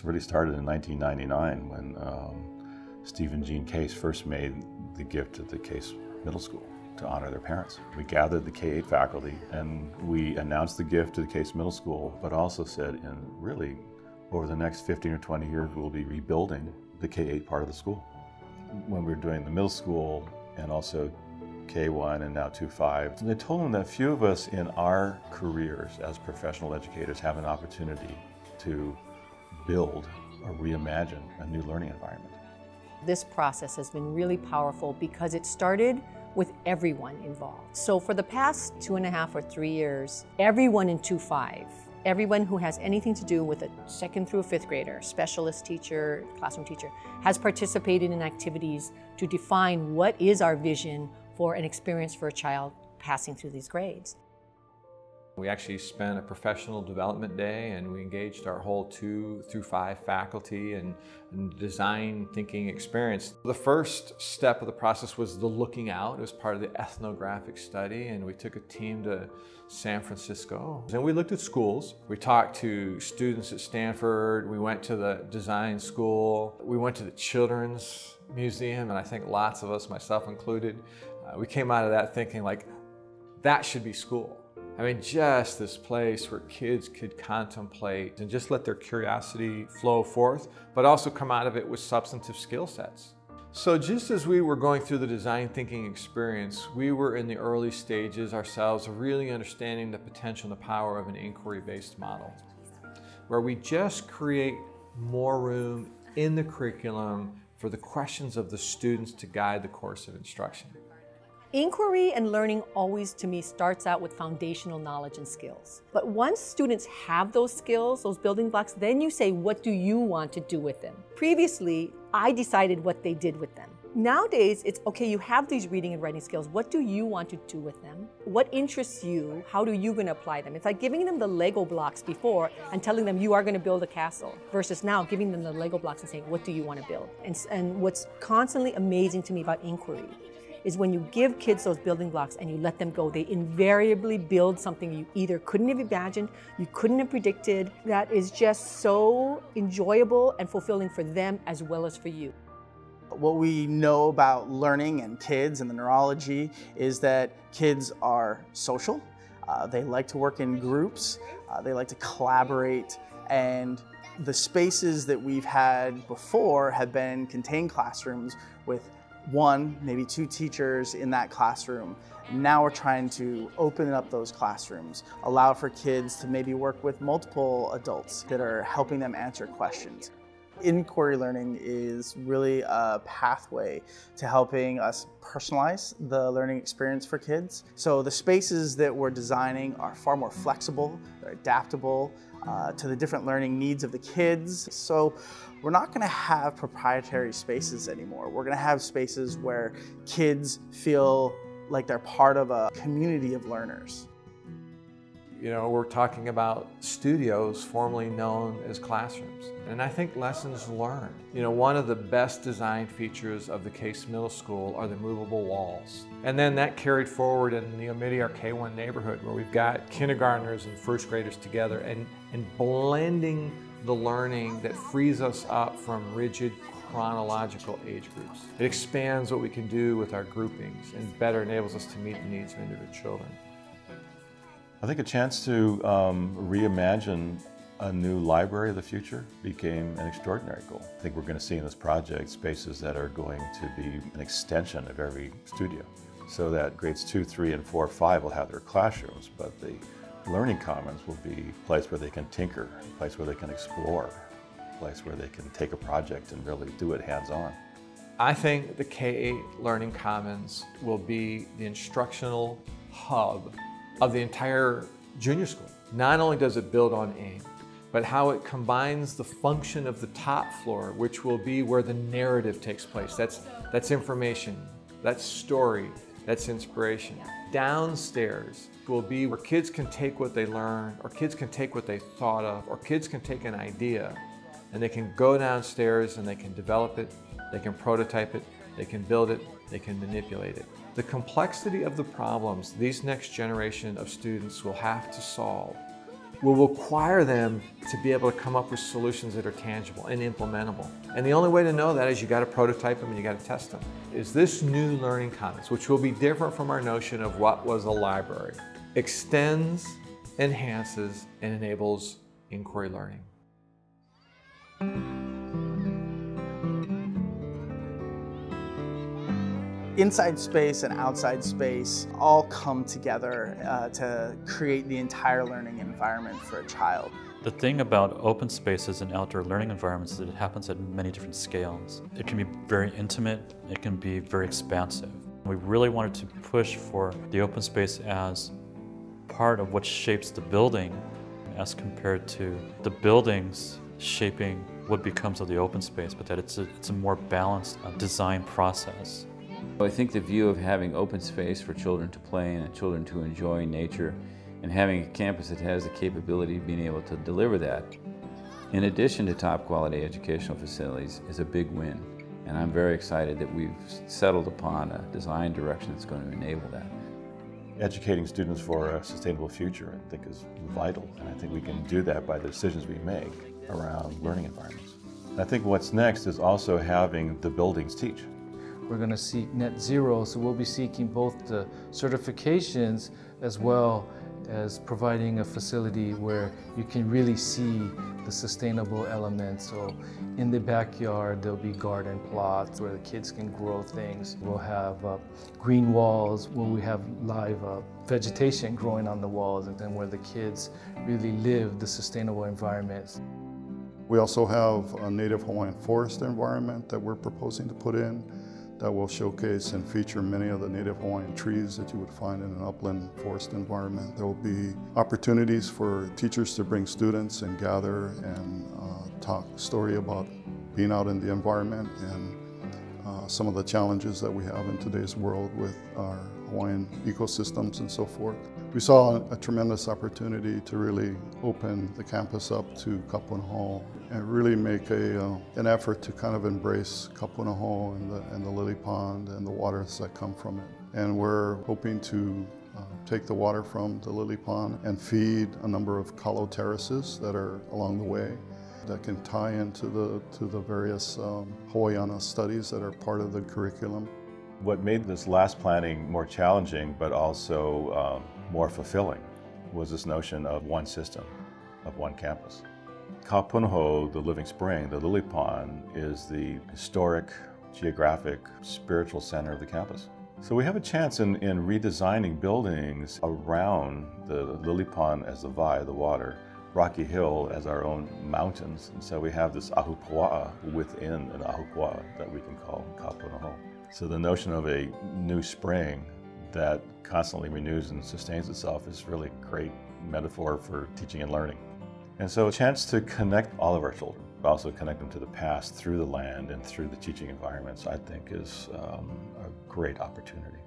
really started in 1999 when Steve and Jean Case first made the gift to the Case Middle School to honor their parents. We gathered the K-8 faculty and we announced the gift to the Case Middle School, but also said really over the next 15 or 20 years we'll be rebuilding the K-8 part of the school. When we were doing the middle school and also K1 and now 2-5, they told them that few of us in our careers as professional educators have an opportunity to build or reimagine a new learning environment. This process has been really powerful because it started with everyone involved. So for the past 2.5 or 3 years, everyone in 2-5, everyone who has anything to do with a 2nd through 5th grader, specialist teacher, classroom teacher, has participated in activities to define what is our vision for an experience for a child passing through these grades. We actually spent a professional development day and we engaged our whole 2 through 5 faculty and design thinking experience. The first step of the process was the looking out. It was part of the ethnographic study, and we took a team to San Francisco. And we looked at schools. We talked to students at Stanford. We went to the design school. We went to the Children's Museum, and I think lots of us, myself included, we came out of that thinking like, that should be school. I mean, just this place where kids could contemplate and just let their curiosity flow forth, but also come out of it with substantive skill sets. So just as we were going through the design thinking experience, we were in the early stages ourselves of really understanding the potential and the power of an inquiry-based model, where we just create more room in the curriculum for the questions of the students to guide the course of instruction. Inquiry and learning always, to me, starts out with foundational knowledge and skills. But once students have those skills, those building blocks, then you say, what do you want to do with them? Previously, I decided what they did with them. Nowadays, it's, okay, you have these reading and writing skills. What do you want to do with them? What interests you? How are you going to apply them? It's like giving them the Lego blocks before and telling them you are going to build a castle, versus now giving them the Lego blocks and saying, what do you want to build? And what's constantly amazing to me about inquiry is when you give kids those building blocks and you let them go, they invariably build something you either couldn't have imagined, you couldn't have predicted, that is just so enjoyable and fulfilling for them as well as for you. What we know about learning and kids and the neurology is that kids are social, they like to work in groups, they like to collaborate, and the spaces that we've had before have been contained classrooms with 1, maybe 2 teachers in that classroom. Now we're trying to open up those classrooms, allow for kids to maybe work with multiple adults that are helping them answer questions. Inquiry learning is really a pathway to helping us personalize the learning experience for kids. So the spaces that we're designing are far more flexible, they're adaptable to the different learning needs of the kids. So we're not going to have proprietary spaces anymore. We're going to have spaces where kids feel like they're part of a community of learners. You know, we're talking about studios formerly known as classrooms. And I think lessons learned. You know, one of the best design features of the Case Middle School are the movable walls. And then that carried forward in the Omidyar our K1 neighborhood, where we've got kindergartners and first graders together and blending the learning that frees us up from rigid chronological age groups. It expands what we can do with our groupings and better enables us to meet the needs of individual children. I think a chance to reimagine a new library of the future became an extraordinary goal. I think we're going to see in this project spaces that are going to be an extension of every studio, so that grades 2, 3, and 4, 5 will have their classrooms, but the learning commons will be a place where they can tinker, a place where they can explore, a place where they can take a project and really do it hands-on. I think the K-8 Learning Commons will be the instructional hub of the entire junior school. Not only does it build on AIM, but how it combines the function of the top floor, which will be where the narrative takes place. That's information, that's story, that's inspiration. Downstairs will be where kids can take what they learn, or kids can take what they thought of, or kids can take an idea, and they can go downstairs and they can develop it, they can prototype it, they can build it, they can manipulate it. The complexity of the problems these next generation of students will have to solve will require them to be able to come up with solutions that are tangible and implementable. And the only way to know that is you got to prototype them and you got to test them. Is this new learning commons, which will be different from our notion of what was a library, extends, enhances, and enables inquiry learning. Inside space and outside space all come together to create the entire learning environment for a child. The thing about open spaces and outdoor learning environments is that it happens at many different scales. It can be very intimate, it can be very expansive. We really wanted to push for the open space as part of what shapes the building as compared to the buildings shaping what becomes of the open space, but that it's a more balanced design process. I think the view of having open space for children to play in and children to enjoy nature and having a campus that has the capability of being able to deliver that, in addition to top quality educational facilities, is a big win. And I'm very excited that we've settled upon a design direction that's going to enable that. Educating students for a sustainable future, I think, is vital. And I think we can do that by the decisions we make around learning environments. And I think what's next is also having the buildings teach. We're going to seek net zero, so we'll be seeking both the certifications as well as providing a facility where you can really see the sustainable elements. So in the backyard, there'll be garden plots where the kids can grow things. We'll have green walls where we have live vegetation growing on the walls, and then where the kids really live the sustainable environments. We also have a native Hawaiian forest environment that we're proposing to put in that will showcase and feature many of the native Hawaiian trees that you would find in an upland forest environment. There will be opportunities for teachers to bring students and gather and talk story about being out in the environment and some of the challenges that we have in today's world with our Hawaiian ecosystems and so forth. We saw a tremendous opportunity to really open the campus up to Kapuanaho and really make an effort to kind of embrace Kapuanaho and the lily pond and the waters that come from it. And we're hoping to take the water from the lily pond and feed a number of kalo terraces that are along the way that can tie into the various Hawaiiana studies that are part of the curriculum. What made this last planning more challenging but also more fulfilling was this notion of one system, of one campus. Kapuanaho, the living spring, the lily pond, is the historic, geographic, spiritual center of the campus. So we have a chance in redesigning buildings around the lily pond as the vai, the water, Rocky Hill as our own mountains. And so we have this ahupua'a within an ahupua'a that we can call Kapuanaho. So the notion of a new spring that constantly renews and sustains itself is really a great metaphor for teaching and learning. And so a chance to connect all of our children, but also connect them to the past through the land and through the teaching environments, I think is a great opportunity.